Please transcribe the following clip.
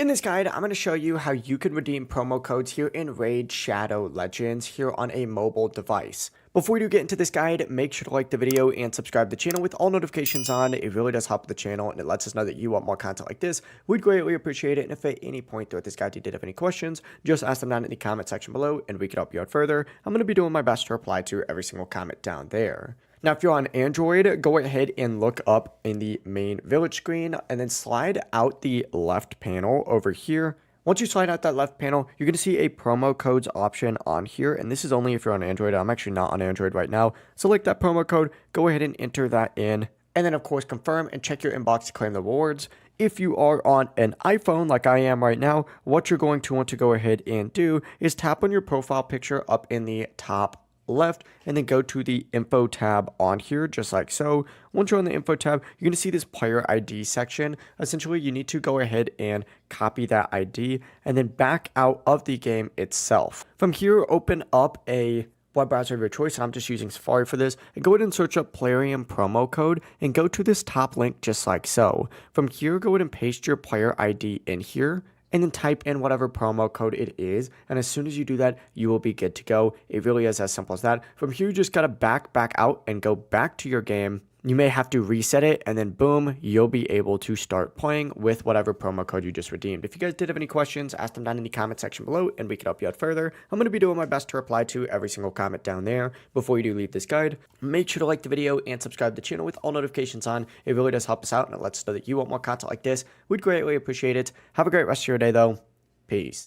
In this guide, I'm going to show you how you can redeem promo codes here in Raid Shadow Legends here on a mobile device. Before we do get into this guide, make sure to like the video and subscribe to the channel with all notifications on. It really does help the channel and it lets us know that you want more content like this. We'd greatly appreciate it. And if at any point throughout this guide you did have any questions, just ask them down in the comment section below and we can help you out further. I'm going to be doing my best to reply to every single comment down there. Now, if you're on Android, go ahead and look up in the main village screen and then slide out the left panel over here. Once you slide out that left panel, you're going to see a promo codes option on here. And this is only if you're on Android. I'm actually not on Android right now. Select that promo code, go ahead and enter that in. And then, of course, confirm and check your inbox to claim the rewards. If you are on an iPhone like I am right now, what you're going to want to go ahead and do is tap on your profile picture up in the top left and then go to the info tab on here just like so. Once you're on the info tab, you're going to see this player ID section. Essentially, you need to go ahead and copy that ID and then back out of the game itself. From here, open up a web browser of your choice. I'm just using Safari for this, and go ahead and search up Plarium promo code and go to this top link just like so. From here, go ahead and paste your player ID in here and then type in whatever promo code it is. And as soon as you do that, you will be good to go. It really is as simple as that. From here, you just got to back out and go back to your game. You may have to reset it and then boom, you'll be able to start playing with whatever promo code you just redeemed. If you guys did have any questions, ask them down in the comment section below and we can help you out further. I'm going to be doing my best to reply to every single comment down there. Before you do leave this guide, make sure to like the video and subscribe to the channel with all notifications on. It really does help us out and it lets us know that you want more content like this. We'd greatly appreciate it. Have a great rest of your day though. Peace.